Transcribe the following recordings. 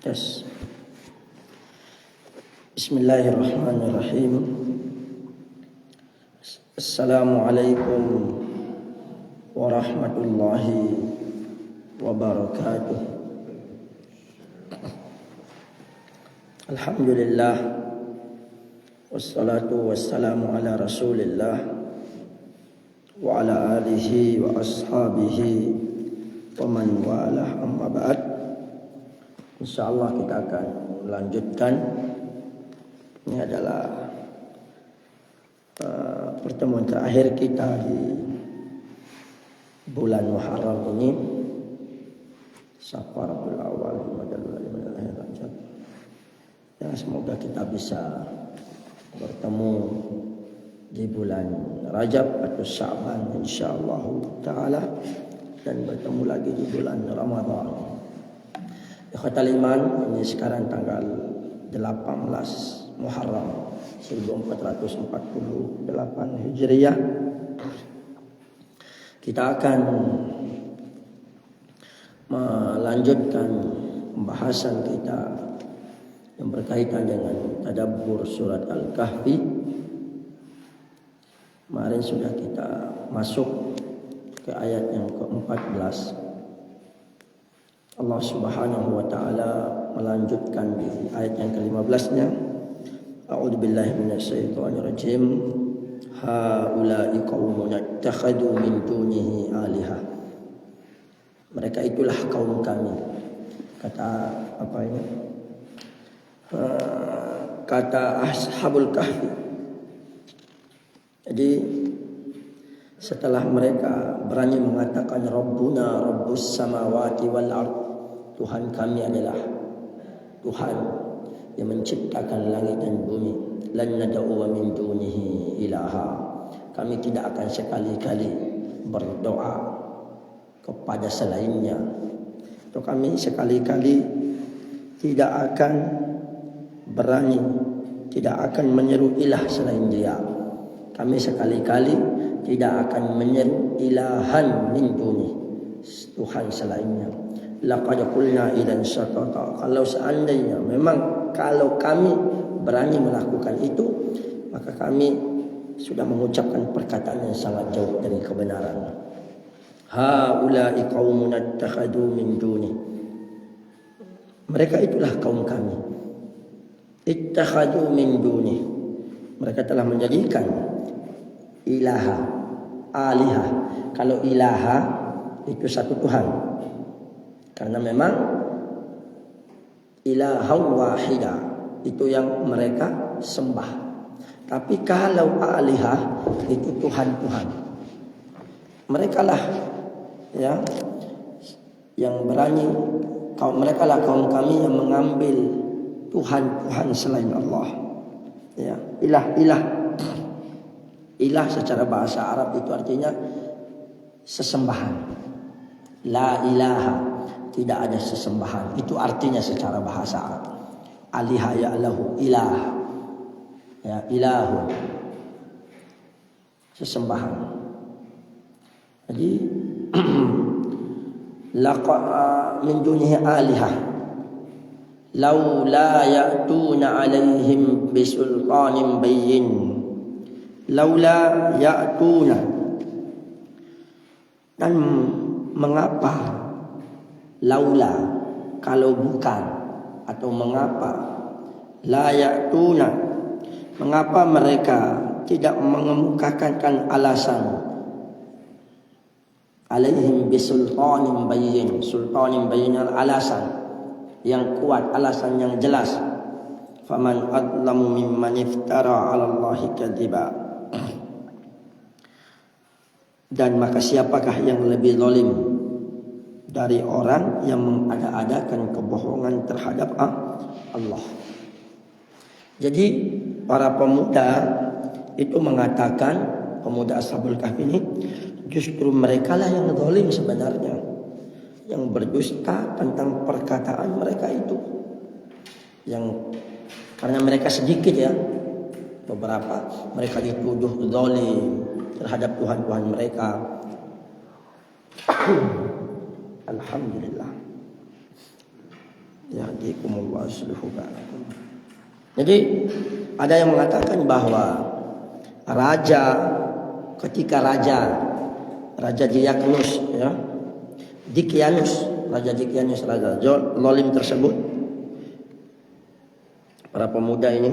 Tes. Bismillahirrahmanirrahim. Assalamualaikum warahmatullahi wabarakatuh. Alhamdulillah, wassalatu wassalamu ala rasulillah wa ala alihi wa ashabihi wa man walah, amma ba'd. InsyaAllah kita akan melanjutkan. Ini adalah pertemuan terakhir kita di bulan Muharram ini. Safarul awal ya, semoga kita bisa bertemu di bulan Rajab atau Sya'ban insyaallah taala, dan bertemu lagi di bulan Ramadan. Ikhwatal iman, ini sekarang tanggal 18 Muharram 1448 Hijriah. Kita akan melanjutkan pembahasan kita yang berkaitan dengan tadabbur surat Al-Kahfi. Kemarin sudah kita masuk ke ayat yang ke-14. Allah Subhanahu wa taala melanjutkan di ayat yang ke-15-nya. A'udzubillahi minasyaitonir rajim. Haula'i qaumun ittakhadhu min dunihi alihah. Mereka itulah kaum kami. Kata apa ini? Kata Ashabul Kahfi. Jadi setelah mereka berani mengatakan Rabbuna Rabbus samawati wal ard, Tuhan kami adalah Tuhan yang menciptakan langit dan bumi. Lan nad'u min dunihi ilaha. Kami tidak akan sekali-kali berdoa kepada selainnya. Atau kami sekali-kali tidak akan berani, tidak akan menyeru ilah selain Dia. Kami sekali-kali tidak akan menyeru ilahan min duni, Tuhan selainnya. Laqad qulna idan syatata. Kalau seandainya memang kalau kami berani melakukan itu, maka kami sudah mengucapkan perkataan yang sangat jauh dari kebenaran. Haula'i qaumun ittakhadhu min duni. Mereka itulah kaum kami. Ittakhadhu min duni. Mereka telah menjadikan ilaha, alihah. Kalau ilaha itu satu Tuhan, karena memang ilaha wahida itu yang mereka sembah. Tapi kalau alihah itu Tuhan-Tuhan. Mereka lah ya yang berani, mereka lah kaum kami yang mengambil Tuhan-Tuhan selain Allah. Ya, ilah. Ilah secara bahasa Arab itu artinya sesembahan. La ilaha, tidak ada sesembahan. Itu artinya secara bahasa Arab. Aliha ya'lahu, ilah. Ya, ilahu. Sesembahan. Jadi laqa min dunihi alihah. Law la ya'tuna 'alaihim bisultanin bayyin. Laula ya'tuna. Dan mengapa laula, kalau bukan, atau mengapa la ya'tuna, mengapa mereka tidak mengemukakan alasan alaihim bisultanin bayyin. Sultanin bayyin, alasan yang kuat, alasan yang jelas. Faman adlamu mimman iftara 'ala Allahi kadziba. Dan maka siapakah yang lebih zalim dari orang yang mengada-adakan kebohongan terhadap Allah. Jadi para pemuda itu mengatakan, pemuda Ashabul Kahfi ini, justru mereka lah yang zalim sebenarnya, yang berdusta tentang perkataan mereka itu. Yang karena mereka sedikit ya, beberapa mereka dituduh zalim terhadap Tuhan-Tuhan mereka. Alhamdulillah. Yahdikumullah yuslihu balakum. Jadi ada yang mengatakan bahwa ketika Raja Diakonus Raja Zolim tersebut, para pemuda ini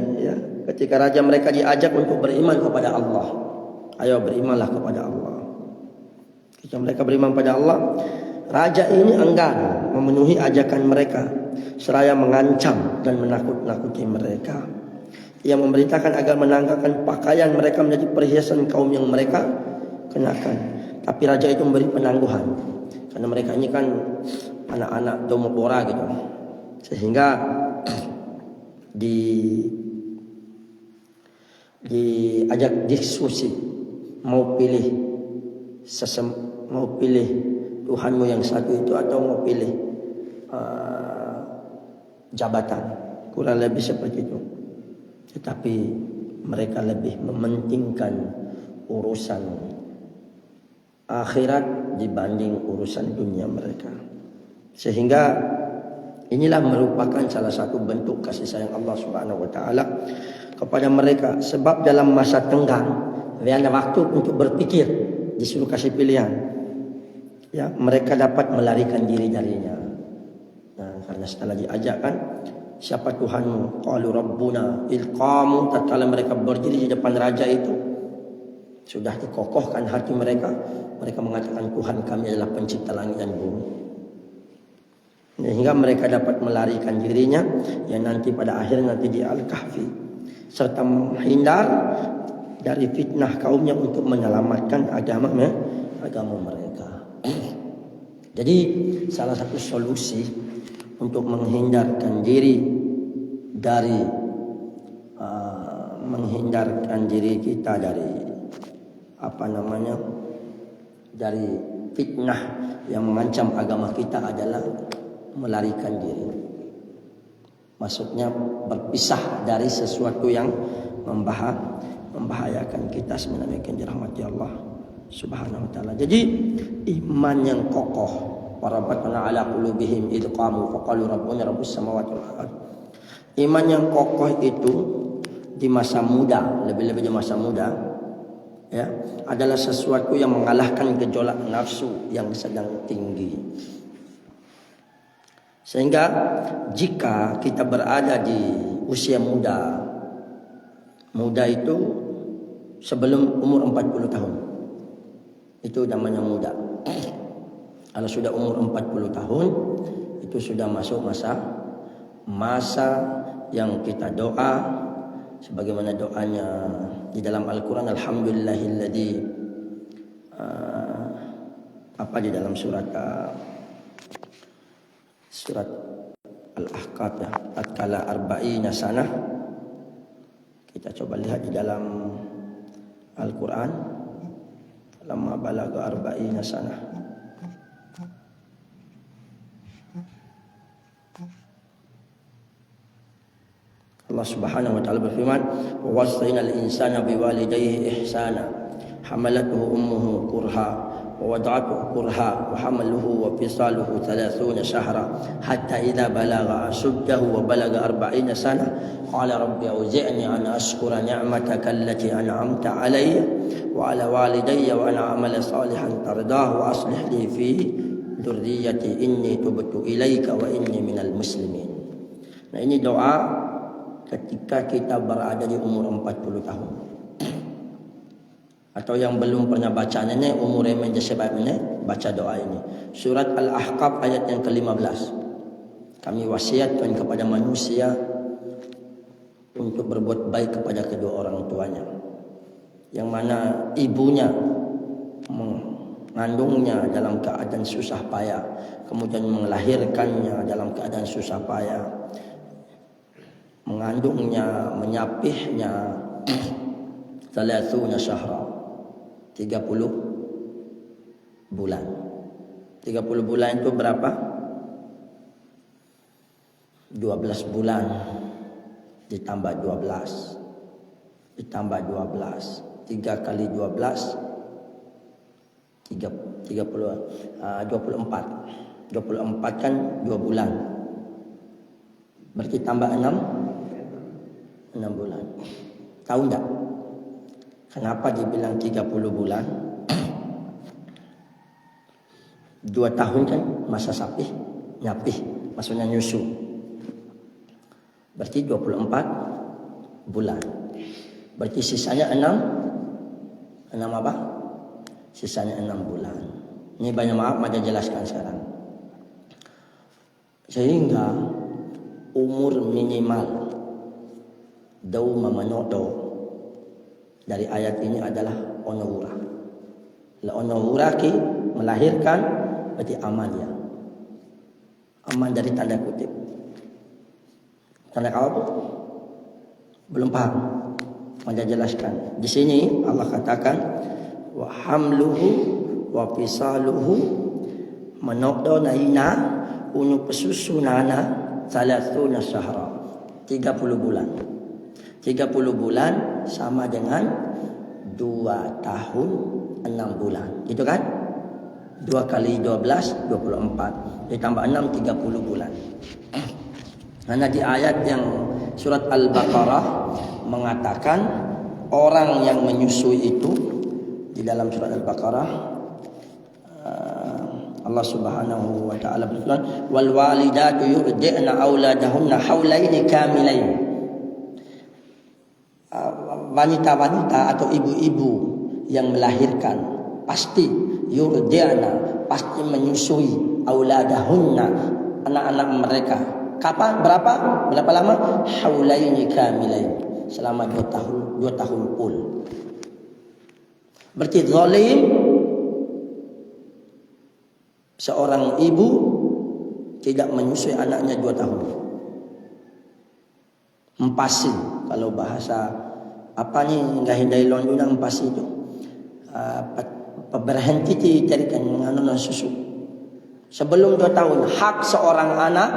ketika raja mereka diajak untuk beriman kepada Allah, ayo berimanlah kepada Allah. Ketika mereka beriman pada Allah, raja ini enggan memenuhi ajakan mereka, seraya mengancam dan menakut-nakuti mereka. Ia memerintahkan agar menanggalkan pakaian mereka menjadi perhiasan kaum yang mereka kenakan. Tapi raja itu memberi penangguhan, karena mereka ini kan anak-anak domobora gitu, sehingga diajak diskusi, mau pilih Tuhanmu yang satu itu atau mau pilih jabatan, kurang lebih seperti itu. Tetapi mereka lebih mementingkan urusan akhirat dibanding urusan dunia mereka. Sehingga inilah merupakan salah satu bentuk kasih sayang Allah Subhanahu wa taala kepada mereka. Sebab dalam masa tenggang, ada waktu untuk berpikir, disuruh kasih pilihan. Mereka dapat melarikan diri darinya. Nah, karena setelah diajakkan, siapa Tuhanmu? Qalu rabbuna. Ilqamu, tatkala mereka berdiri di depan raja itu, sudah dikokohkan hati mereka. Mereka mengatakan Tuhan kami adalah pencipta langit dan bumi. Sehingga mereka dapat melarikan dirinya yang nanti pada akhirnya nanti di Al-Kahfi, serta menghindar dari fitnah kaumnya untuk menyelamatkan agama mereka. Jadi salah satu solusi untuk menghindarkan diri dari kita dari fitnah yang mengancam agama kita adalah melarikan diri. Maksudnya berpisah dari sesuatu yang membahayakan kita, sebenarnya dirahmati Allah Subhanahu wa taala. Jadi iman yang kokoh, warabatna ala qulubihim idh qamu faqalu rabbuna rabbus samawati wal ardh. Iman yang kokoh itu di masa muda, lebih-lebih di masa muda, adalah sesuatu yang mengalahkan gejolak nafsu yang sedang tinggi. Sehingga jika kita berada di usia muda itu sebelum umur 40 tahun, itu namanya muda. Kalau sudah umur 40 tahun, itu sudah masuk masa yang kita doa sebagaimana doanya di dalam Al-Quran, alhamdulillahilladzi di dalam surat Al-Ahqaf tatkala arba'ina sanah. Kita coba lihat di dalam Al-Quran, lamma balaga arba'ina sanah. Allah Subhanahu wa taala berfirman, "Wa wasainal insana biwalidayhi ihsana, hamalathu ummuhu kurha wa wada'athu kurha wa hamaluhu wa fisaluhu 30 shahra hatta idza balagha ashuddahu wa balaga 40 sana qala rabbi auzi'ni an ashkura ni'mataka allati an'amta 'alayya wa 'ala walidayya wa an a'mala salihan tardahu wa aslih li fi dzurriyyati inni tubtu ilaika wa inni minal muslimin." Nah, ini doa ketika kita berada di umur 40 tahun. Atau yang belum pernah baca ini, umurnya menjadi ini, baca doa ini. Surat Al-Ahqaf ayat yang ke-15. Kami wasiatkan kepada manusia untuk berbuat baik kepada kedua orang tuanya, yang mana ibunya mengandungnya dalam keadaan susah payah, kemudian melahirkannya dalam keadaan susah payah, mengandungnya, menyapihnya 30 syahra, 30 bulan. 30 bulan itu berapa? 12 bulan ditambah 12 ditambah 12, 3 kali 12 24 kan 2 bulan. Berarti tambah 6 bulan. Tahu enggak kenapa dibilang 30 bulan? 2 tahun kan masa nyapih, maksudnya nyusu. Berarti 24 bulan. Berarti sisanya 6 apa? Sisanya 6 bulan. Ini banyak maaf, Maja jelaskan sekarang. Sehingga umur minimal dauma manodo dari ayat ini adalah onowura. La onowura ki melahirkan berarti aman ya. Aman dari tanda kutip. Tanda apa? Belum paham. Maja jelaskan. Di sini Allah katakan wa hamluhu wa fisaluhu manodo naina unu pesusunana salasuna syahra 30 bulan. 30 bulan sama dengan 2 tahun 6 bulan. Gitu kan? 2 kali 12 24. Ditambah 6 30 bulan. Karena di ayat yang surat Al-Baqarah mengatakan orang yang menyusui itu di dalam surat Al-Baqarah Allah Subhanahu wa taala berfirman wal walidatu yurdi'na auladahunna haulaini kamilain. Wanita-wanita atau ibu-ibu yang melahirkan pasti yurdi'na, pasti menyusui auladahunna, anak-anak mereka. Kapan? Berapa lama? Haulaini kamilain. Selama 2 tahun full. Berarti zalim seorang ibu tidak menyusui anaknya 2 tahun. Empasi, kalau bahasa apa nih nggak hindai londuna empasi itu berhenti dicarikan mengandung susu. Sebelum 2 tahun hak seorang anak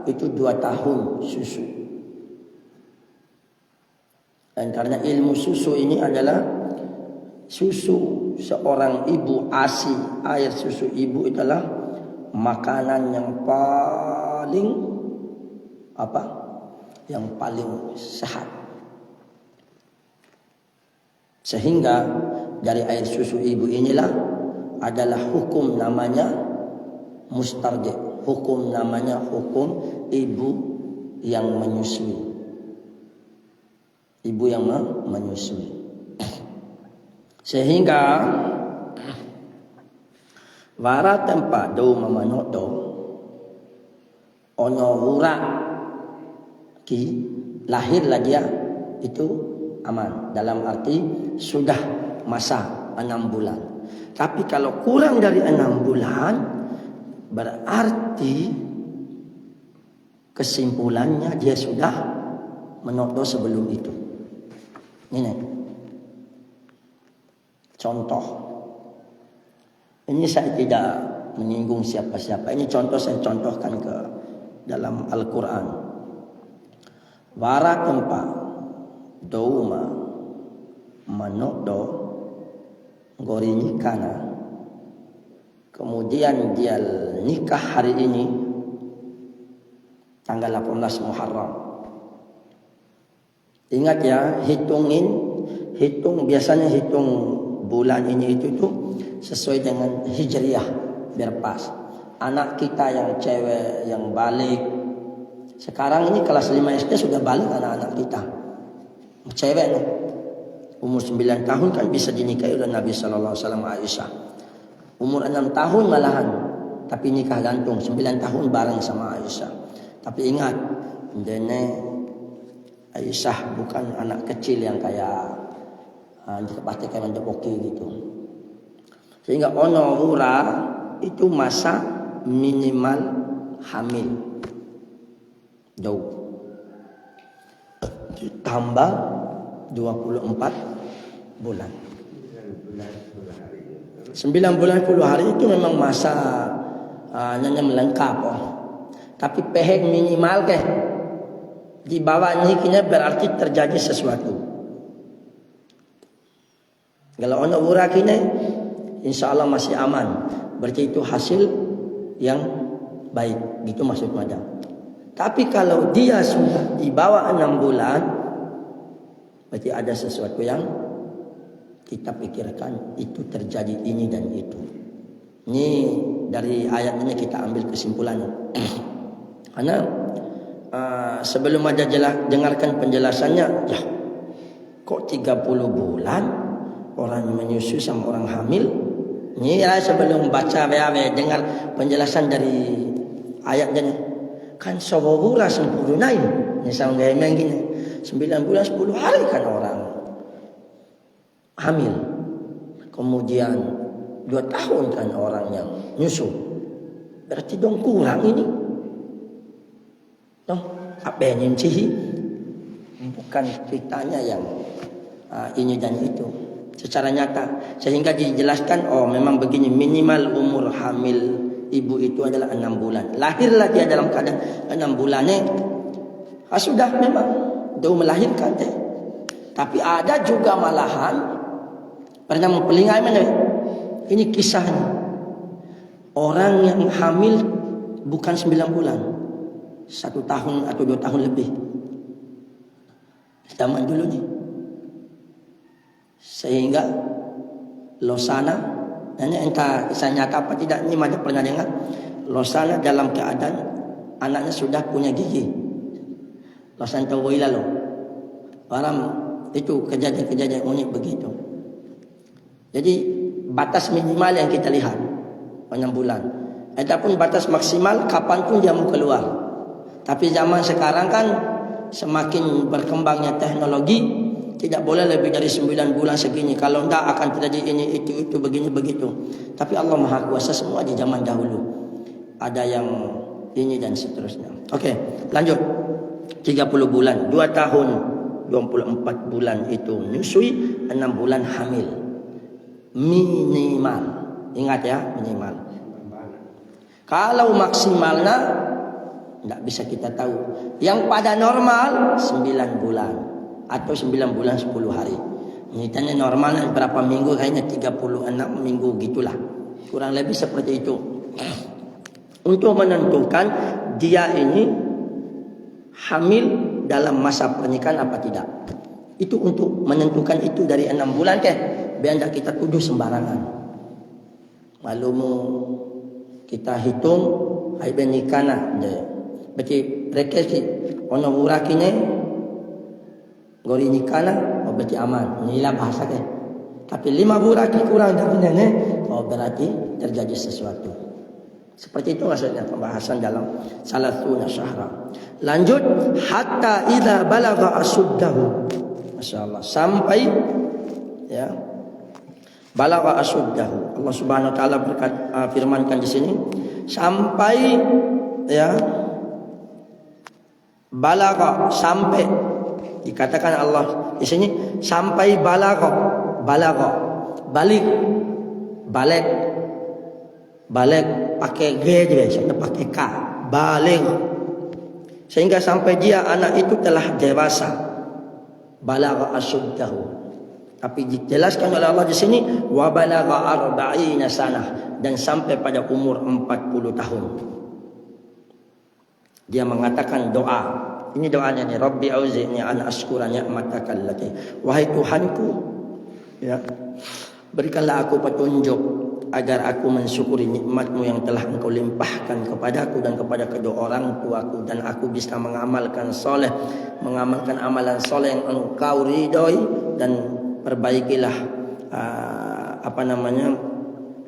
itu 2 tahun susu. Dan karena ilmu susu ini adalah susu seorang ibu ASI, air susu ibu adalah makanan yang paling yang paling sehat. Sehingga dari air susu ibu inilah adalah hukum namanya mustardi, hukum namanya hukum ibu yang menyusui. Ibu yang menyusui. Sehingga wara tempat do mamanodo ono hura ki lahirlah dia itu aman, dalam arti sudah masa 6 bulan. Tapi kalau kurang dari 6 bulan berarti kesimpulannya dia sudah menodo sebelum itu. Ini contoh. Ini saya tidak menyinggung siapa-siapa. Ini contoh saya contohkan ke dalam Al-Quran. Wara tempat douma manodo gori nikana. Kemudian dia nikah hari ini tanggal 18 Muharram. Ingat ya, biasanya hitung bulan ini itu sesuai dengan hijriah biar pas. Anak kita yang cewek yang balik sekarang ini kelas 5 SD sudah balik anak-anak kita. Cewek loh. Umur 9 tahun kan bisa dinikahi oleh Nabi sallallahu alaihi wasallam Aisyah. Umur 6 tahun malahan tapi nikah gantung, 9 tahun bareng sama Aisyah. Tapi ingat, dene Aisyah bukan anak kecil yang kayak pasti kayak mendepoki gitu. Sehingga ono hura itu masa minimal hamil. Jauh. Ditambah 24 bulan. 9 bulan 10 hari itu memang masa hanya melengkap. Tapi pehek minimal ke di bawah nikahnya berarti terjadi sesuatu. Kalau ono hura kini insya Allah masih aman. Berarti itu hasil yang baik. Gitu maksud madam. Tapi kalau dia sudah di bawah 6 bulan, berarti ada sesuatu yang kita pikirkan itu terjadi ini dan itu. Ini dari ayat ini kita ambil kesimpulannya. Karena sebelum ada dengarkan penjelasannya, ya kok 30 bulan orang menyusui sama orang hamil? Ini ya sebelum baca dengar penjelasan dari ayat ini. Kan sobobura sempurnain. Ini sama gaya gini. 9 bulan 10 hari kan orang hamil. Kemudian 2 tahun kan orang yang nyusu. Berarti dong kurang ini. Dong, apa yang nyucihi? Bukan ceritanya yang ini dan itu. Secara nyata. Sehingga dijelaskan, oh memang begini, minimal umur hamil ibu itu adalah 6 bulan. Lahirlah dia dalam keadaan 6 bulannya. Sudah memang dia melahirkan teh. Tapi ada juga malahan pernah mempelingai mana? Ini kisahnya. Orang yang hamil bukan 9 bulan. 1 tahun atau 2 tahun lebih. Zaman dulu nih. Sehingga Losana, ini entah kisah nyata apa tidak, ini mana pernah dengar. Losana dalam keadaan anaknya sudah punya gigi. Losana tahu lalu. Orang itu kejadian-kejadian unik begitu. Jadi batas minimal yang kita lihat 6 bulan. Adapun batas maksimal kapanpun dia mau keluar. Tapi zaman sekarang kan semakin berkembangnya teknologi, tidak boleh lebih dari 9 bulan segini. Kalau tidak akan terjadi ini, itu, begini, begitu. Tapi Allah Maha Kuasa semua di zaman dahulu. Ada yang ini dan seterusnya. Oke, lanjut. 30 bulan, 2 tahun, 24 bulan itu nyusui, 6 bulan hamil. Minimal. Ingat ya, minimal. Kalau maksimalnya, tidak bisa kita tahu. Yang pada normal, 9 bulan. Atau 9 bulan 10 hari. Ini tanya normalnya berapa minggu, kayaknya 36 minggu gitulah. Kurang lebih seperti itu. Untuk menentukan dia ini hamil dalam masa pernikahan apa tidak. Itu untuk menentukan itu dari 6 bulan ke. Biar tidak kita tuduh sembarangan. Lalu kita hitung hai nikana. Berarti rekesi ono urakine gori nikana, oh berarti aman. Inilah bahasa ke. Tapi 5 buraki kurang dari nenek, oh berarti terjadi sesuatu. Seperti itu maksudnya pembahasan dalam salatuna syahra. Lanjut, hatta idza balagha asuddahu. Masyaallah, sampai ya balagha asuddahu. Allah Subhanahu wa taala firmankan di sini sampai ya balagha, sampai. Dikatakan Allah di sini sampai balik, pakai G juga, pakai K, balik. Sehingga sampai dia anak itu telah dewasa, balagha asyuddahu. Tapi dijelaskan oleh Allah di sini wa balagha 40 sanah, dan sampai pada umur 40 tahun. Dia mengatakan doa. Ini doanya nih, Rabbi auzi'ni an ashkura ni'mataka allati. Wahai Tuhanku, ya, berikanlah aku petunjuk agar aku mensyukuri nikmat-Mu yang telah Engkau limpahkan kepadaku dan kepada kedua orang tuaku, dan aku bisa mengamalkan amalan soleh yang Engkau ridhoi, dan perbaikilah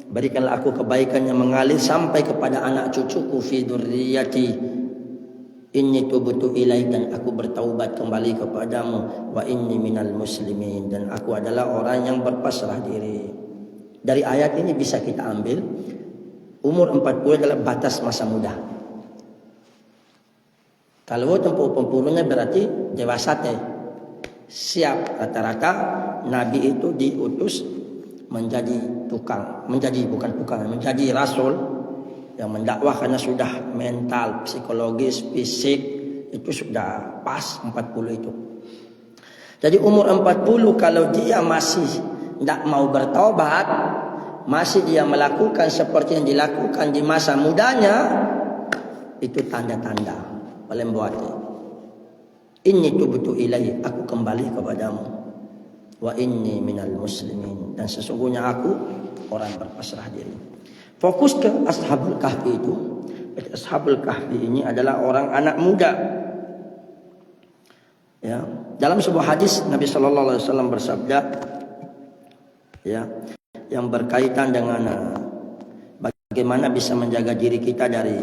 berikanlah aku kebaikan yang mengalir sampai kepada anak cucuku fi dzurriyyati. Inni tubtu ilaik, dan aku bertaubat kembali kepadamu, wa inni minal muslimin, dan aku adalah orang yang berpasrah diri. Dari ayat ini bisa kita ambil umur 40 adalah batas masa muda. Kalau tempuh pempurunya berarti dewasa teh. Siap, rata-rata Nabi itu diutus menjadi menjadi rasul yang mendakwah, karena sudah mental, psikologis, fisik itu sudah pas 40 itu. Jadi umur 40 kalau dia masih tidak mau bertaubat, masih dia melakukan seperti yang dilakukan di masa mudanya, itu tanda-tanda paling buati. Inni tubtu ilaih, aku kembali kepadamu. Wa inni minal muslimin, dan sesungguhnya aku orang berpasrah diri. Fokus ke Ashabul Kahfi itu. Ashabul Kahfi ini adalah orang anak muda. Ya, dalam sebuah hadis Nabi Shallallahu Alaihi Wasallam bersabda, ya, yang berkaitan dengan bagaimana bisa menjaga diri kita dari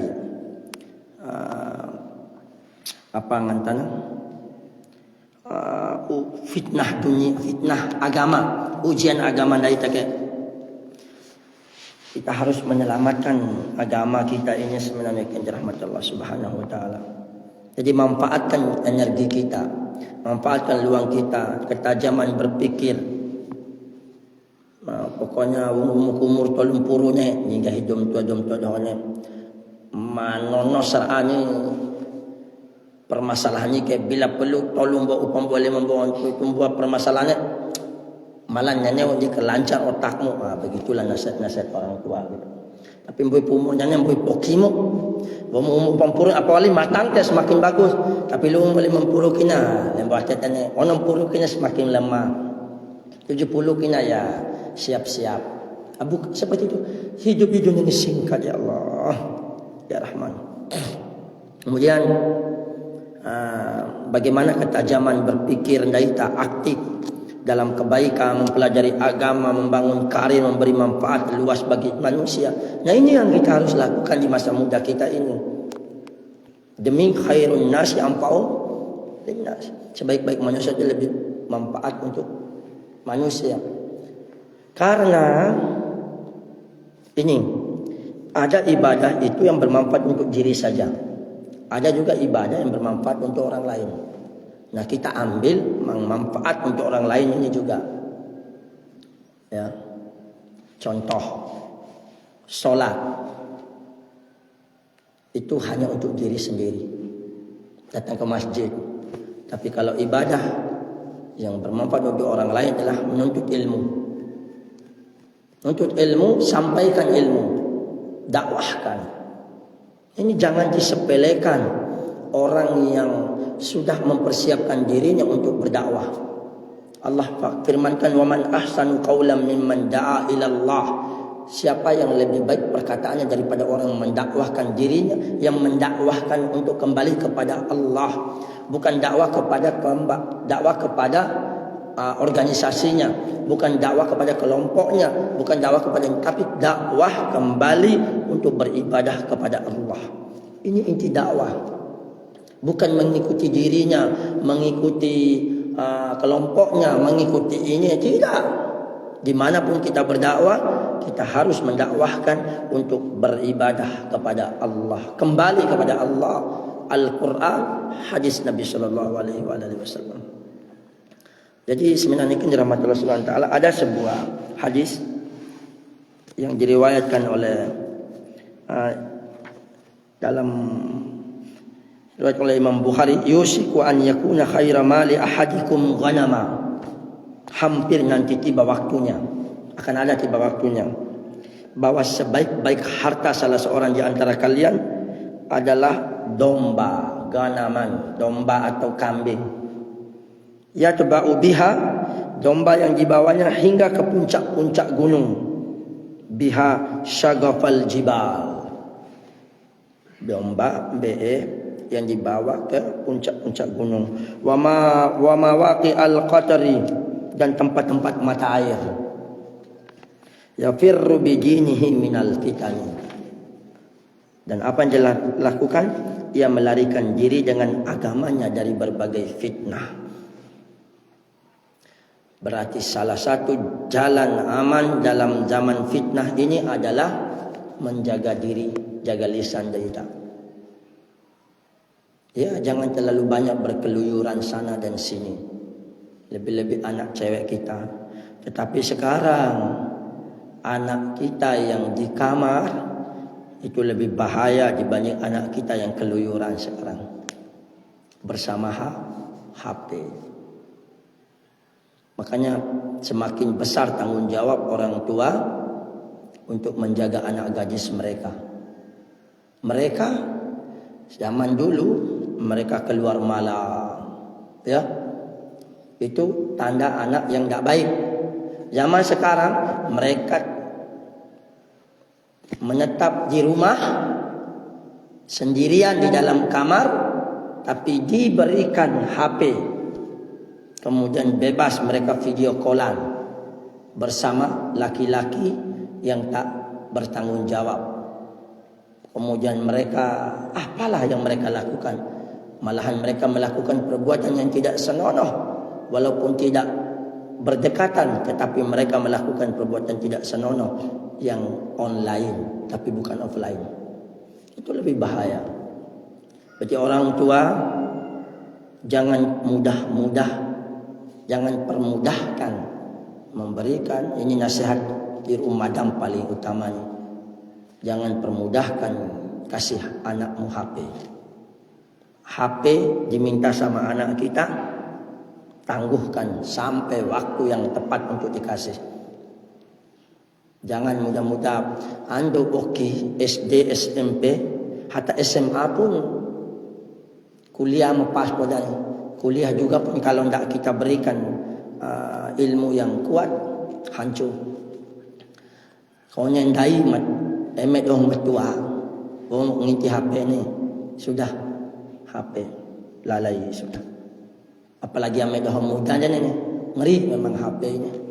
fitnah dunia, fitnah agama, ujian agama dari kita harus menyelamatkan agama kita ini sebenarnya dengan rahmat Allah Subhanahu wa taala. Jadi manfaatkan energi kita, manfaatkan luang kita, ketajaman berpikir. Nah, pokoknya umur tolong purune hingga hidung tua dohane. Manono sarane permasalahannya kayak bila perlu tolong upam boleh membawa membuat permasalahannya malahnya di kelancar otakmu. Begitulah nasihat-nasihat orang tua gitu. Tapi mboi pumunya mboi pokimu mau pampurun apalagi matang ke semakin bagus, tapi lu boleh mempuru kina lembah tetane onom puru kina semakin lemah, 70 kina ya siap-siap. Seperti itu hidup di dunia ini singkat ya Allah ya Rahman. Kemudian bagaimana ketajaman berpikir kita aktif dalam kebaikan, mempelajari agama, membangun karir, memberi manfaat luas bagi manusia. Nah, ini yang kita harus lakukan di masa muda kita ini. Demi khairun nasi ampau linnas. Sebaik-baik manusia itu lebih manfaat untuk manusia. Karena ini ada ibadah itu yang bermanfaat untuk diri saja. Ada juga ibadah yang bermanfaat untuk orang lain. Nah, kita ambil manfaat untuk orang lain ini juga. Ya. Contoh, sholat itu hanya untuk diri sendiri. Datang ke masjid. Tapi kalau ibadah yang bermanfaat untuk orang lain adalah menuntut ilmu. Menuntut ilmu, sampaikan ilmu, dakwahkan. Ini jangan disepelekan orang yang sudah mempersiapkan dirinya untuk berdakwah. Allah firmankan, "Wa man ahsanu qawlan mimman da'a ila Allah." Siapa yang lebih baik perkataannya daripada orang yang mendakwahkan dirinya, yang mendakwahkan untuk kembali kepada Allah, bukan dakwah kepada organisasinya, bukan dakwah kepada kelompoknya, bukan dakwah kepada, tapi dakwah kembali untuk beribadah kepada Allah. Ini inti dakwah. Bukan mengikuti dirinya, mengikuti kelompoknya, mengikuti ini, tidak. Dimanapun kita berdakwah, kita harus mendakwahkan untuk beribadah kepada Allah, kembali kepada Allah, Al-Quran, hadis Nabi Sallallahu Alaihi Wasallam. Jadi sebenarnya ini dirahmati Allah Subhanahu Wa Taala, ada sebuah hadis yang diriwayatkan oleh riwayat oleh Imam Bukhari, yusiku an yakuna khaira mali ahadikum ghanama. Hampir nanti tiba waktunya, akan ada tiba waktunya, bahwa sebaik-baik harta salah seorang di antara kalian adalah domba, ganaman, domba atau kambing. Yatba'u biha, domba yang dibawanya hingga ke puncak-puncak gunung. Biha syagafal jibal, domba yang dibawa ke puncak-puncak gunung. Wa mawaqi al-qatari, dan tempat-tempat mata air. Yafirru bidinihi minal fitani, dan apa yang dia lakukan? Ia melarikan diri dengan agamanya dari berbagai fitnah. Berarti salah satu jalan aman dalam zaman fitnah ini adalah menjaga diri, jaga lisan kita. Ya, jangan terlalu banyak berkeluyuran sana dan sini. Lebih-lebih anak cewek kita. Tetapi sekarang anak kita yang di kamar itu lebih bahaya dibanding anak kita yang keluyuran sekarang bersama HP. Makanya semakin besar tanggung jawab orang tua untuk menjaga anak gadis mereka. Mereka zaman dulu mereka keluar malam. Ya, itu tanda anak yang tidak baik. Zaman sekarang mereka menetap di rumah sendirian di dalam kamar, tapi diberikan HP, kemudian bebas mereka video callan bersama laki-laki yang tak bertanggung jawab. Kemudian mereka, apalah yang mereka lakukan? Malahan mereka melakukan perbuatan yang tidak senonoh, walaupun tidak berdekatan, tetapi mereka melakukan perbuatan tidak senonoh yang online, tapi bukan offline. Itu lebih bahaya. Berarti orang tua jangan mudah-mudah, jangan permudahkan memberikan, ini nasihat di rumah dan paling utamanya. Jangan permudahkan kasih anakmu HP. HP diminta sama anak kita, tangguhkan sampai waktu yang tepat untuk dikasih. Jangan mudah-mudah ando oke SD, SMP, hatta SMA pun kuliah mepas pada kuliah juga pun kalau tidak kita berikan ilmu yang kuat, hancur. Kau nyendai emet dong betua, kau nginti HP ni sudah HP lalai sudah. Apalagi emet dong muda je ni, ngeri memang HP-nya.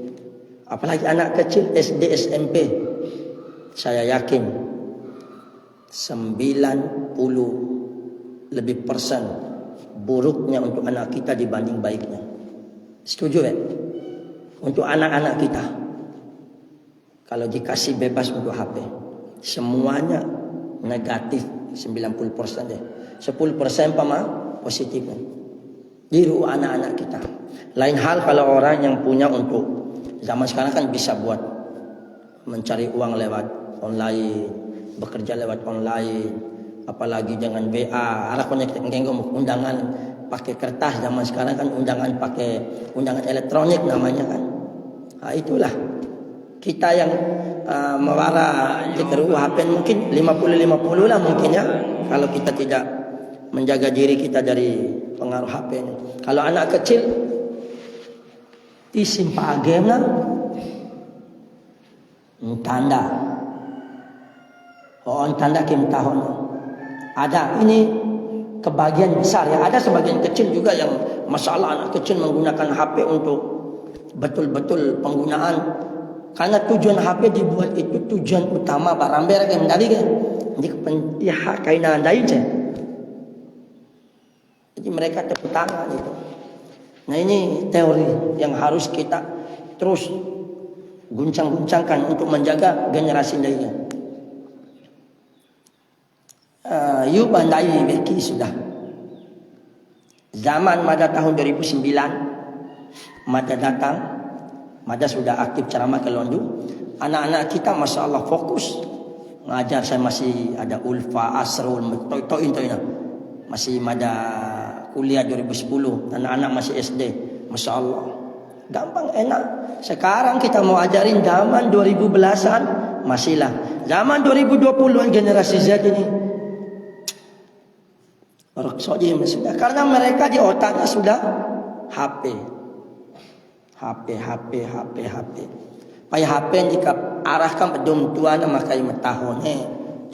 Apalagi anak kecil SD, SMP. Saya yakin 90% lebih buruknya untuk anak kita dibanding baiknya. Setuju ya? Untuk anak-anak kita, kalau dikasih bebas untuk HP, semuanya negatif 90% deh. 10% positif. Di anak-anak kita. Lain hal kalau orang yang punya untuk zaman sekarang kan bisa buat mencari uang lewat online, bekerja lewat online, apalagi dengan WA. Arah punya undangan pakai kertas, zaman sekarang kan undangan pakai undangan elektronik namanya kan. Nah, itulah kita yang mewara dikeru HP mungkin 50-50 lah mungkin ya, kalau kita tidak menjaga diri kita dari pengaruh HP ini. Kalau anak kecil disimpan game lah, tanda, tanda kim tahun. Ada ini kebagian besar ya. Ada sebagian kecil juga yang masalah anak kecil menggunakan HP untuk betul-betul penggunaan. Karena tujuan HP dibuat itu tujuan utama baramber yang dari kan. Jadi kepentingan kainan dari je. Jadi mereka tepuk tangan itu. Nah ini teori yang harus kita terus guncang-guncangkan untuk menjaga generasi lainnya. Yuk bandai beki sudah. Zaman Mada tahun 2009, Mada datang, Mada sudah aktif ceramah ke Londu. Anak-anak kita masya Allah fokus ngajar. Saya masih ada Ulfa, Asrul, Toin, masih Mada kuliah 2010, anak-anak masih SD, masya Allah, gampang enak. Sekarang kita mau ajarin zaman 2010-an, masihlah. Zaman 2020-an generasi Z ini, sudah, karena mereka di otaknya sudah HP. Pai HP jika arahkan pedum tuan makai metahon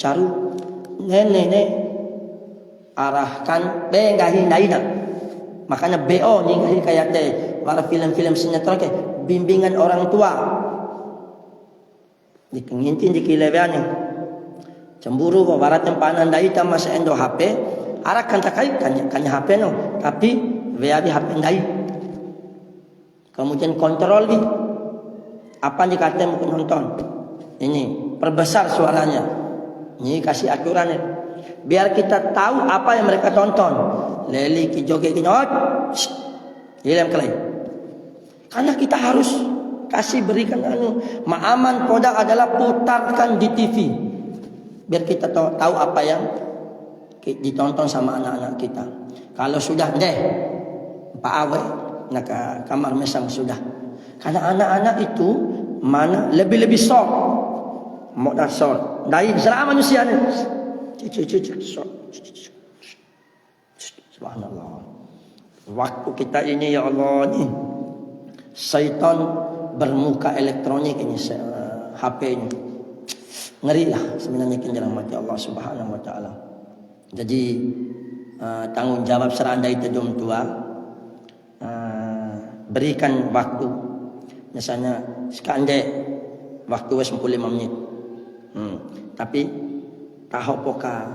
caru nenek arahkan bengahin daina. Makanya BO ni ngahi kayak teh para film-film sinetron ke bimbingan orang tua. Dikengintin di kilewannya. Cemburu ko barat tempanan dai ta mas endo HP, arahkan takai kanya HP no, tapi via di HP dai. Kemudian kontrol di apa dikata mau nonton. Ini perbesar suaranya. Ini kasih aturannya. Biar kita tahu apa yang mereka tonton. Leli ki joget ki nyot. Hilang kelai. Karena kita harus kasih berikan ma'aman kodak adalah putarkan di TV. Biar kita tahu apa yang ditonton sama anak-anak kita. Kalau sudah deh Pak Awe nak kamar mesam sudah. Karena anak-anak itu mana lebih-lebih sok. Mau dah sok. Dari selama manusia ni. Subhanallah. Waktu kita ini ya Allah ni, syaitan bermuka elektronik ini, HP ini. Ngeri lah sebenarnya dirahmati Allah Subhanahu wa taala. Jadi tanggungjawab serandai tedum tua, berikan waktu. Misalnya sekandek waktu 15 menit. Tapi tahu poka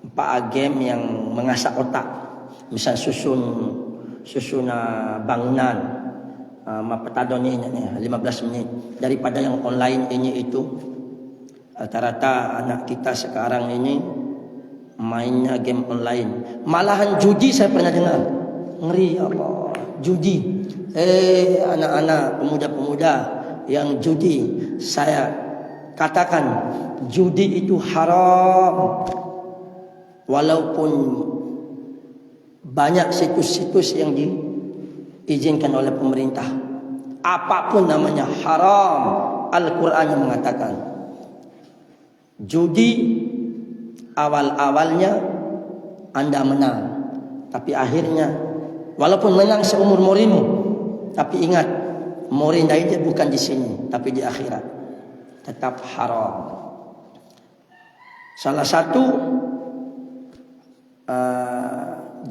4 game yang mengasah otak. Misal susun bangunan petadon ini 15 menit daripada yang online ini itu. Rata-rata anak kita sekarang ini mainnya game online. Malahan judi saya pernah dengar. Ngeri Allah, judi. Anak-anak pemuda-pemuda yang judi, saya katakan judi itu haram. Walaupun banyak situs-situs yang diizinkan oleh pemerintah, apapun namanya haram. Al-Quran yang mengatakan judi awal-awalnya Anda menang, tapi akhirnya walaupun menang seumur morimu, tapi ingat morinda itu bukan di sini, tapi di akhirat tetap haram. Salah satu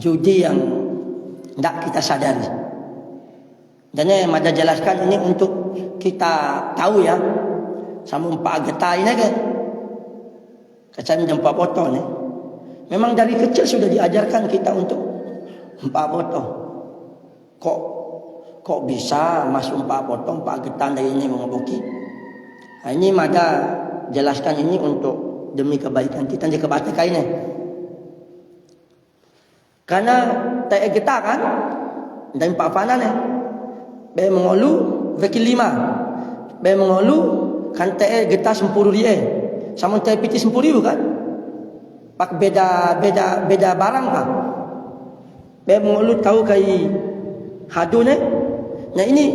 judi yang tidak kita sadari, dan yang ada jelaskan ini untuk kita tahu ya. Sama empat getah ini kan, kacang jempa potong ni. Memang dari kecil sudah diajarkan kita untuk empat potong. Kok bisa masuk empat potong, empat getah dari ini mengebuki? Ini ada jelaskan ini untuk demi kebaikan kita di kebatikan ini. Karena tak getah kan, dan empat fana ni. Be mengolu, vekil 5. Be mengolu kan tak getah 10 ribu. Sama tak piti 10 ribu kan? Pak beda barang ah. Be mengolu tahu kai hadu ni. Nah ini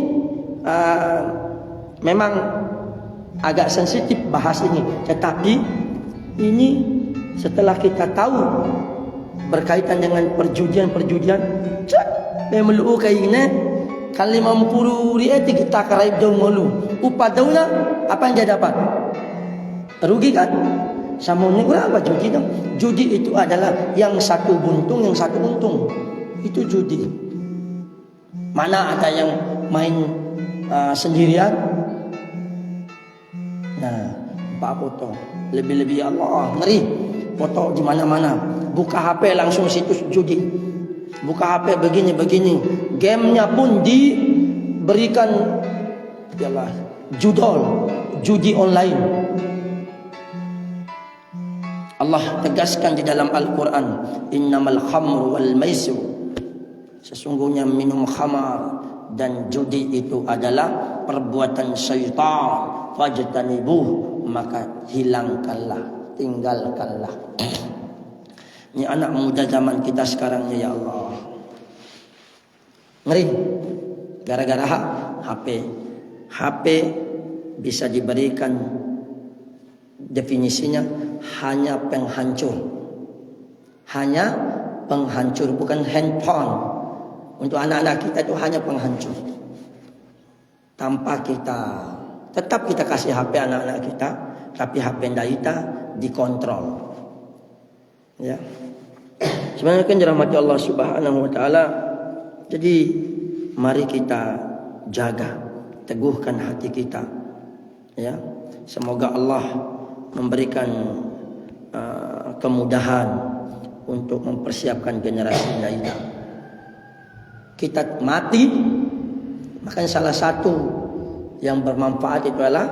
memang agak sensitif bahas ini, tetapi ini setelah kita tahu berkaitan dengan perjudian, be melu kai ini kan 50 ribu kita karaib dong melu. Upah dauna apa yang dia dapat? Rugi kan? Sama ni berapa judi dong? Judi itu adalah yang satu buntung, yang satu untung. Itu judi. Mana ada yang main sendirian? Nah, Pak foto. Lebih-lebih Allah ngeri. Foto di mana-mana. Buka HP langsung situs judi. Buka HP begini-begini. Gamenya pun diberikan ialah judol, judi online. Allah tegaskan di dalam Al-Quran, innamal khamru wal maisir, sesungguhnya minum khamar dan judi itu adalah perbuatan syaitan, fajtanibuh, maka hilangkanlah, tinggalkanlah. Ini anak muda zaman kita sekarang ni, ya Allah, ngeri. Gara-gara HP bisa diberikan definisinya hanya penghancur. Hanya penghancur, bukan handphone. Untuk anak-anak kita itu hanya penghancur. Tanpa tetap kita kasih HP anak-anak kita, tapi HP kita dikontrol. Ya. Sebenarnya kan dirahmati Allah Subhanahu wa taala. Jadi mari kita jaga, teguhkan hati kita. Ya. Semoga Allah memberikan kemudahan untuk mempersiapkan generasi kita. Kita mati, makanya salah satu yang bermanfaat itu adalah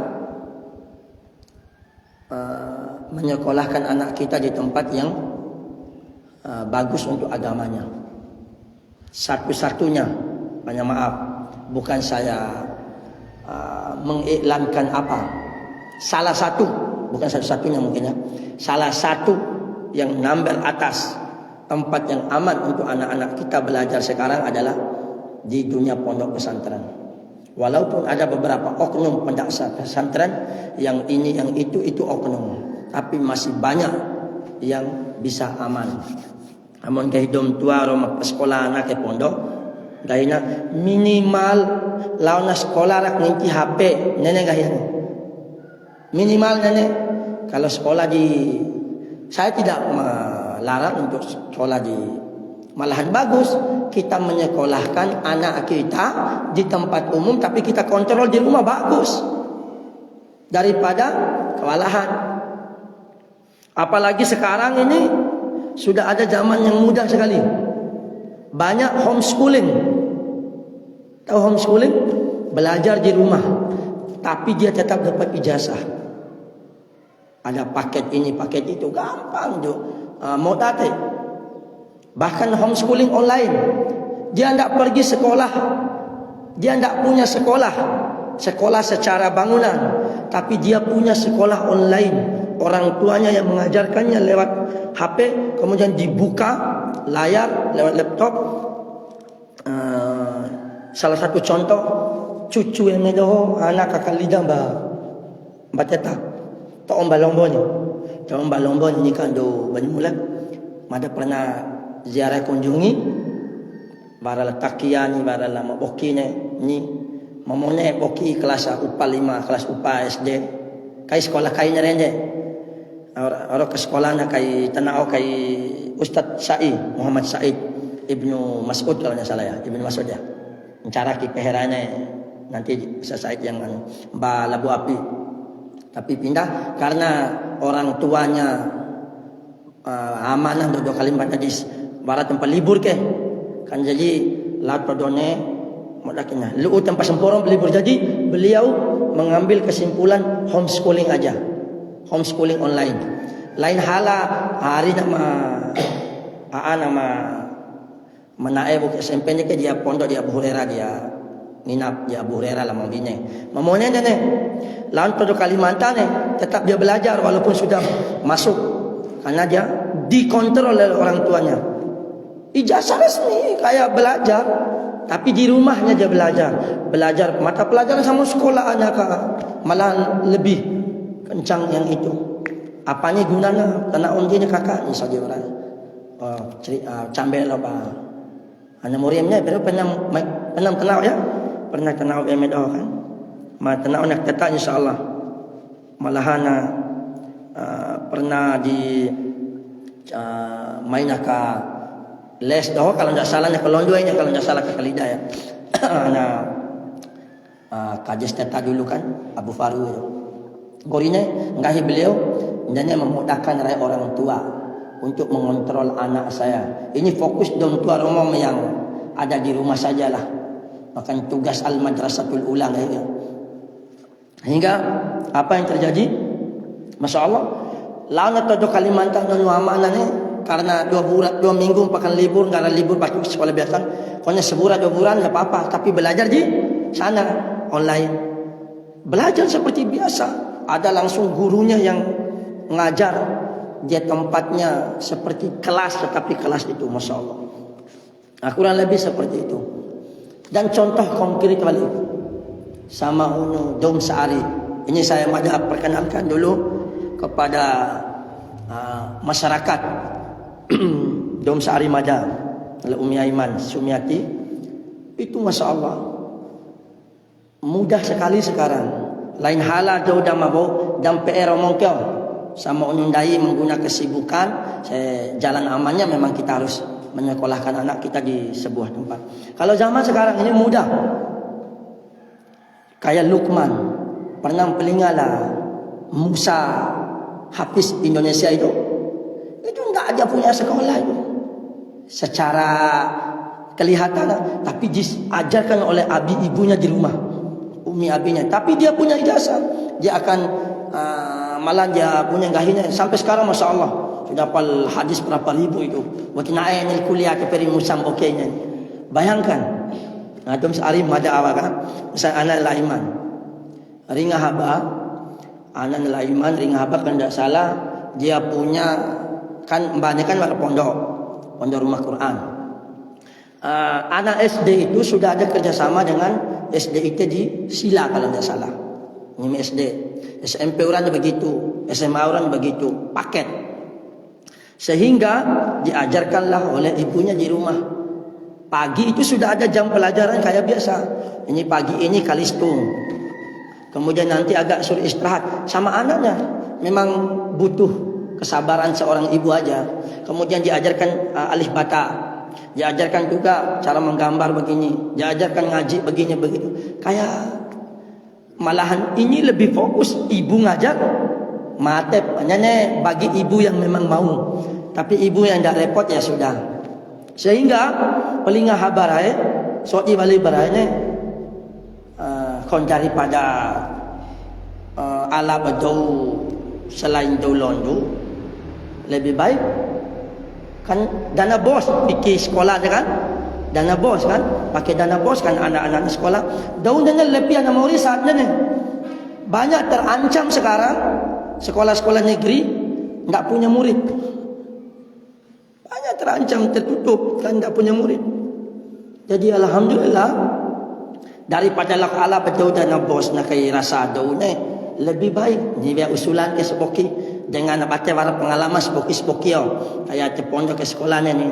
menyekolahkan anak kita di tempat yang bagus untuk agamanya. Satu-satunya, banyak maaf, bukan saya mengiklankan apa. Salah satu, bukan satu-satunya mungkin ya. Salah satu yang nambel atas tempat yang aman untuk anak-anak kita belajar sekarang adalah di dunia pondok pesantren. Walaupun ada beberapa oknum pondok pesantren yang ini yang itu oknum, tapi masih banyak yang bisa aman. Amun ke hidom tua ro sekolah anak ke pondok, gayna minimal lawan sekolah rak nginti HP nenek gayana. Minimal nenek kalau sekolah di, saya tidak melarang untuk sekolah di, malahan bagus kita menyekolahkan anak kita di tempat umum tapi kita kontrol di rumah, bagus daripada kewalahan. Apalagi sekarang ini sudah ada zaman yang mudah sekali, banyak homeschooling. Tahu homeschooling? Belajar di rumah tapi dia tetap dapat ijazah. Ada paket ini paket itu, gampang tuh mau tate. Bahkan homeschooling online, dia tidak pergi sekolah, dia tidak punya sekolah secara bangunan, tapi dia punya sekolah online. Orang tuanya yang mengajarkannya lewat HP, kemudian dibuka layar lewat laptop. Salah satu contoh, cucu yang medoh anak kakak lidah mbak teta, tak om balombo ni kan do Banyulat, mada pernah ziarah kunjungi, bara letakian bara lama boki ni mamone boki kelas UPA 5, kelas UPA SD, kai sekolah kai nyerenje. Orang ke sekolah na kai tanao kai Ustaz Said Muhammad Said Ibnu Mas'ud kalau tidak salah ya, Ibnu Mas'ud ya. Cara ki peherane nanti Ustaz Said yang Labu Api. Tapi pindah karena orang tuanya amanah dua kali empat hadis barat tempat libur ke kan, jadi lat perdone modaknya lu tempat sempurna libur, jadi beliau mengambil kesimpulan homeschooling aja, homeschooling online. Lain hala hari nama menae buku SMP-nya ke dia pondok dia Abu Hurairah, dia nginap dia Abu Hurairah lah mambine. Mamone nene lawan pada Kalimantan tetap dia belajar walaupun sudah masuk, karena dia dikontrol oleh orang tuanya. Ijazah resmi kayak belajar, tapi di rumahnya dia belajar mata pelajaran sama sekolah anak malah lebih kencang yang itu. Apanya gunanya? Karena ondinya kakak ni saja orang. Cambel apa? Hanya murimnya baru pernah kenal ya, pernah kenal emedo kan? Ma kenal nak kata insyaallah. Malahan pernah di main ka les doh kalau tidak salahnya kelondoynya, kalau tidak salah ke Kalida ya. Nah kajes teta dulu kan Abu Faru itu. Gorine ngahi beliau dan memudahkan rai orang tua untuk mengontrol anak saya. Ini fokus dong tua rumah yang ada di rumah sajalah. Makan tugas al-madrasatul ula ya. Hingga apa yang terjadi? Masya Allah, lawan atau Kalimantan dan amanah ni karena 2 minggu pakan libur, karena libur pakai sekolah biasa. Pokoknya sebulan 2 bulan tak apa-apa, tapi belajar di sana online. Belajar seperti biasa. Ada langsung gurunya yang ngajar, dia tempatnya seperti kelas, tetapi kelas itu Masya Allah. Nah, kurang lebih seperti itu. Dan contoh konkret kali sama Unu Dom Sa'ari. Ini saya madah perkenalkan dulu kepada masyarakat Dom Sa'ari Madah oleh Umi Aiman Sumiati. Itu Masya Allah mudah sekali sekarang. Lain hala jauh dah mabuk dan PR omong kau sama unyundai menggunakan kesibukan. Jalan amannya memang kita harus menyekolahkan anak kita di sebuah tempat. Kalau zaman sekarang ini mudah. Kayak Lukman pernah pelingala Musa Hafiz Indonesia itu enggak aja punya sekolah itu secara kelihatan, tapi diajarkan oleh abi ibunya di rumah, umi abinya, tapi dia punya ijazah. Dia akan malah dia punya gahinya sampai sekarang Masya Allah sudah hafal hadis berapa ribu itu. Wakinain kuliah ke peri musam okeynya. Bayangkan. Nah, Dom Sa'ari Madah awak kan. Misal anak laiman. Ringah haba. Anak laiman ringah haba kan tidak salah. Dia punya kan mbaknya kan ada pondok rumah Quran. Anak SD itu sudah ada kerjasama dengan SDIT di Sila kalau tidak salah. Ini SD. SMP orang begitu, SMA orang begitu, paket. Sehingga diajarkanlah oleh ibunya di rumah. Pagi itu sudah ada jam pelajaran kayak biasa. Ini pagi ini kalistung. Kemudian nanti agak suruh istirahat sama anaknya. Memang butuh kesabaran seorang ibu aja. Kemudian diajarkan alif bata. Diajarkan juga cara menggambar begini. Diajarkan ngaji begini begitu. Kayak malahan ini lebih fokus ibu ngajar. Matep hanya bagi ibu yang memang mau. Tapi ibu yang tidak repot ya sudah. Sehingga pelinga habarai soi balik barai kon daripada ala badau selain daulondu lebih baik kan dana bos pergi sekolah je kan, dana bos kan, pakai dana bos kan anak-anak sekolah. Daunnya lebih anak murid saatnya nih banyak terancam sekarang sekolah-sekolah negeri tidak punya murid, banyak terancam tertutup kan tidak punya murid. Jadi alhamdulillah daripada lak ala betul dana bos nak kai rasa daunnya lebih baik ni biar usulan ke sepoki dengan baca warna pengalaman sepoki kayak cepondok ke sekolahnya ni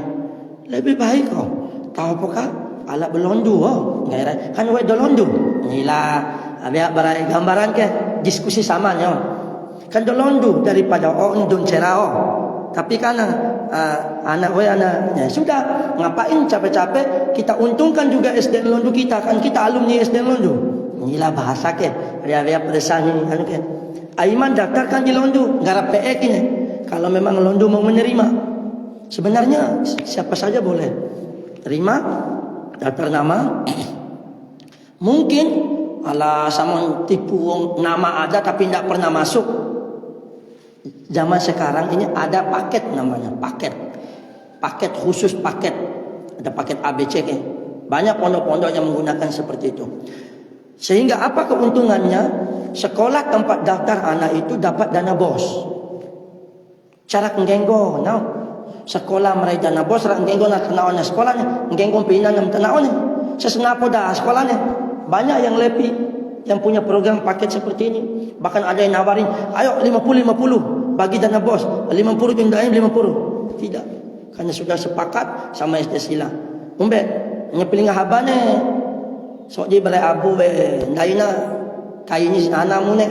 lebih baik kau tahu apakah ala belondu kan we dolondu inilah biar berai gambaran ke diskusi samanya kan dolondu daripada ndun cerao tapi kan anak we anak ya sudah ngapain capek-capek kita untungkan juga SD Londu kita kan kita alumni SD Londu inilah bahasa ke biar pedesan ini kan ke Aiman daftarkan di Londu, garap PE ini. Kalau memang Londu mau menerima, sebenarnya siapa saja boleh terima daftar nama. Mungkin ala sama tipu nama ada tapi tidak pernah masuk. Zaman sekarang ini ada paket namanya, paket khusus paket. Ada paket ABC ke. Banyak pondok-pondok yang menggunakan seperti itu. Sehingga apa keuntungannya? Sekolah tempat daftar anak itu dapat dana bos. Cara ngenggo, no. Sekolah mereka dana bos, ngenggo nak kenaonnya sekolahnya, ngenggo pinan nam tenaonnya. Sesenapo dah sekolahnya. Banyak yang lebih yang punya program paket seperti ini. Bahkan ada yang nawarin, ayo 50-50 bagi dana bos, 50 tundain 50. Tidak, karena sudah sepakat sama SD Sila. Umbe, nyepiling habane. Sok di balai abu be, ndaina kayaknya anakmu nek,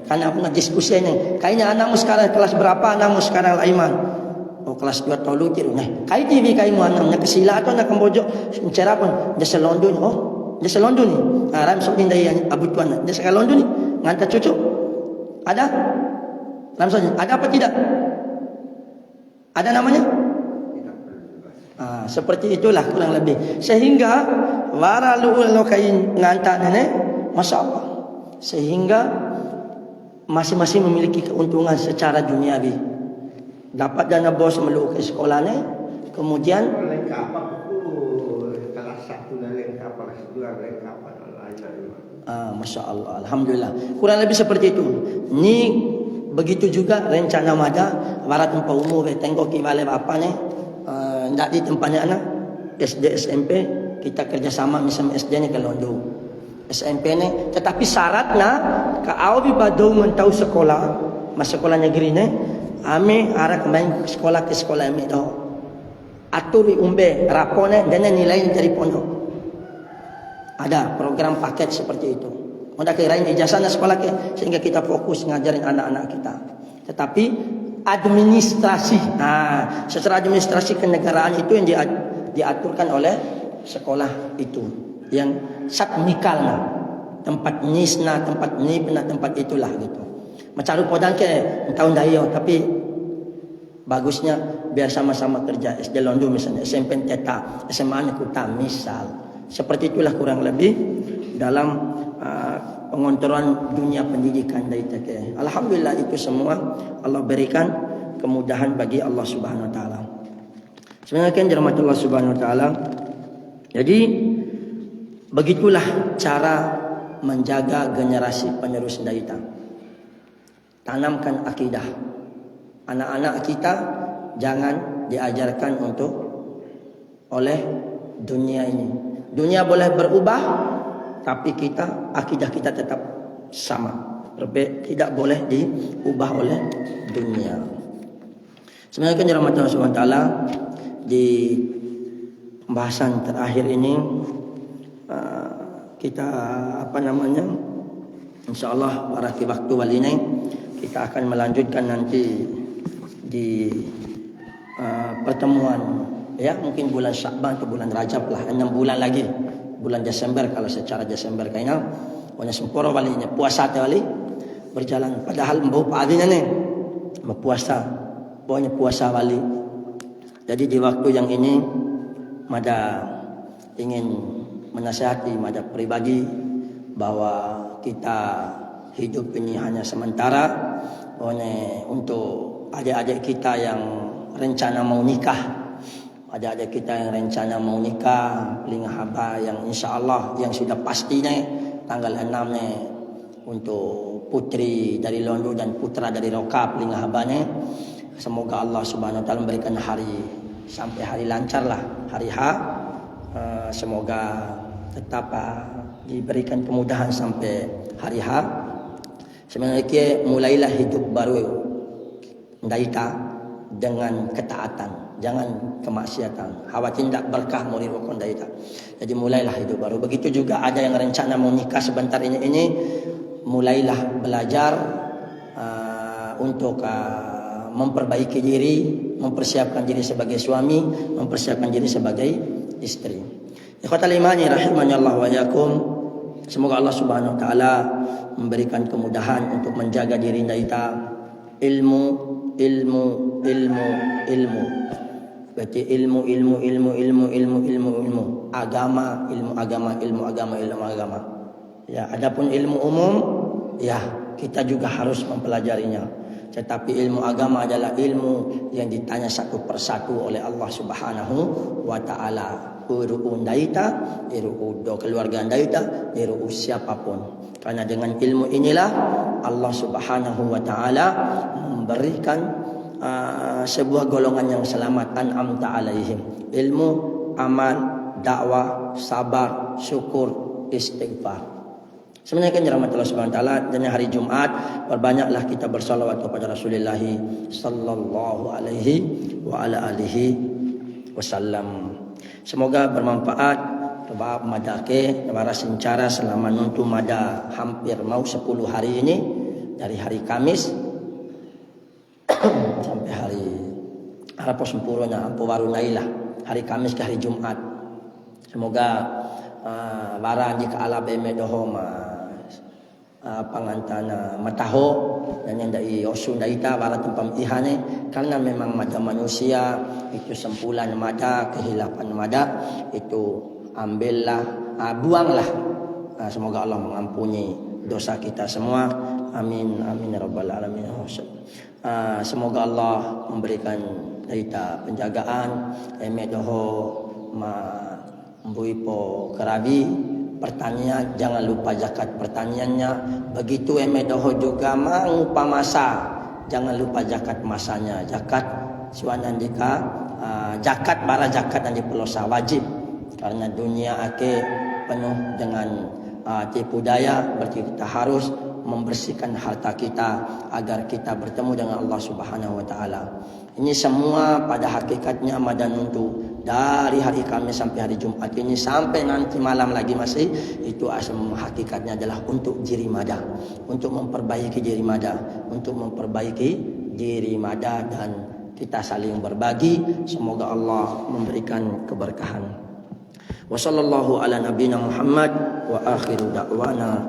karena aku nak diskusi nih. Kayaknya anakmu sekarang kelas berapa? Anakmu sekarang Aiman? Oh kelas 2 tahun tiru. Nah, kayak TV kayak mu anakmu nak kesila atau nak kembojok? Cara pun jasa Londo ni. Oh, jasa Londo ni. Ram sok di ndai abu tuan. Jasa Londo ni. Ngantar cucu. Ada? Langsung ada apa tidak? Ada namanya? Seperti itulah kurang lebih. Sehingga waralu lo kain ngantar nenek, masya Allah. Sehingga masing-masing memiliki keuntungan secara duniawi. Dapat dana bos meluk ke sekolahnya, kemudian lengkap kelas 1 dan lengkap kelas 2 lengkap masya Allah, alhamdulillah. Kurang lebih seperti itu. Ni begitu juga rencana mada barat empat umur tengok kibale apa nih. Tidak di tempatnya anak SD SMP kita kerjasama misalnya SD ni kalau Londo SMP ni tetapi syaratnya kalau bibadau mentau sekolah mas sekolah negeri ni ame arak main sekolah ke sekolah ame dah atur umbe rapone dan nilai dari pondok ada program paket seperti itu mudah kirain ijazahnya sekolah ke sehingga kita fokus ngajarin anak-anak kita tetapi administrasi. Secara administrasi kenegaraan itu yang diaturkan oleh sekolah itu. Yang satmikal tempat nisna, tempat nibna, tempat itulah gitu. Macam rupodan ke tahun dayo tapi bagusnya biar sama-sama kerja SD Londo misalnya, SMP Teta, SMA Kuta misal. Seperti itulah kurang lebih dalam pengontrolan dunia pendidikan dari TK. Alhamdulillah itu semua Allah berikan kemudahan bagi Allah Subhanahu wa taala. Sebenarnya kan rahmat Allah Subhanahu wa taala. Jadi begitulah cara menjaga generasi penerus daita. Tanamkan akidah. Anak-anak kita jangan diajarkan untuk oleh dunia ini. Dunia boleh berubah tapi akidah kita tetap sama. Tidak boleh diubah oleh dunia. Sebenarnya kan rahmat Allah Subhanahu wa taala di pembahasan terakhir ini kita insyaallah pada waktu kali ini kita akan melanjutkan nanti di pertemuan ya, mungkin bulan Sya'ban atau bulan Rajab lah, 6 bulan lagi, bulan Desember kalau secara Desember kayaknya punya sempurna walinya puasa wali berjalan, padahal mbau padinya nih puasa pokoknya puasa wali. Jadi di waktu yang ini Mada ingin menasihati Mada pribadi bahwa kita hidup ini hanya sementara. Pokoknya untuk adik-adik kita yang rencana mau nikah, adik-adik kita yang rencana mau nikah, peling haba yang insyaallah yang sudah pastinya tanggal 6 nih untuk putri dari Londo dan putra dari Roka peling habanya. Semoga Allah Subhanahu wa taala memberikan hari sampai hari lancar lah, hari H. Semoga tetap diberikan kemudahan sampai hari H. Sebenarnya mulailah hidup baru ndaita dengan ketaatan, jangan kemaksiatan. Khawatir tidak berkah mau dirokon ndaita. Jadi mulailah hidup baru. Begitu juga ada yang rencana mau nikah sebentar ini mulailah belajar untuk memperbaiki diri, mempersiapkan diri sebagai suami, mempersiapkan diri sebagai istri. Ikhwatal imani rahimani Allah wa iyyakum. Semoga Allah Subhanahu wa taala memberikan kemudahan untuk menjaga diri kita. Ilmu. Berarti ilmu. Agama. Ya, adapun ilmu umum, ya kita juga harus mempelajarinya. Tetapi ilmu agama adalah ilmu yang ditanya satu persatu oleh Allah Subhanahu wa taala. Iru'u ndaita, iru'u do keluarga ndaita, iru'u siapapun. Karena dengan ilmu inilah Allah Subhanahu wa taala memberikan sebuah golongan yang selamat, an'amta alaihim. Ilmu, amal, dakwah, sabar, syukur, istighfar. Sebenarnya kan rahmat Allah Subhanahu wa taala, dan hari Jumat perbanyaklah kita bersalawat kepada Rasulullah sallallahu alaihi wa ala alihi wasallam. Semoga bermanfaat. Sebab madake para sencara selama nuntu mada hampir mau 10 hari ini, dari hari Kamis sampai hari apa sempurna apa warunailah hari Kamis ke hari Jumat. Semoga bara jika ala beme dohoma pangantana mataho dan yang dari osun daita bara tempam ihane, karena memang mata manusia itu sempulan mada, kehilapan mada itu ambillah, buanglah. Semoga Allah mengampuni dosa kita semua. Amin amin ya rabbal alamin. Semoga Allah memberikan kita penjagaan emedoho mbuipo kerabi pertanian, jangan lupa zakat pertaniannya. Begitu emedoho juga mangpa masa, jangan lupa zakat masanya. Zakat suanan jika zakat bara zakat yang dipelosa wajib, karena dunia ake penuh dengan tipu daya. Berarti kita harus membersihkan harta kita agar kita bertemu dengan Allah Subhanahu wa taala. Ini semua pada hakikatnya madan untuk dari hari Kamis sampai hari Jumat ini sampai nanti malam lagi masih itu asal hakikatnya adalah untuk diri mada, untuk memperbaiki diri mada, dan kita saling berbagi. Semoga Allah memberikan keberkahan. Wassallallahu ala nabiyina Muhammad wa akhiru da'wana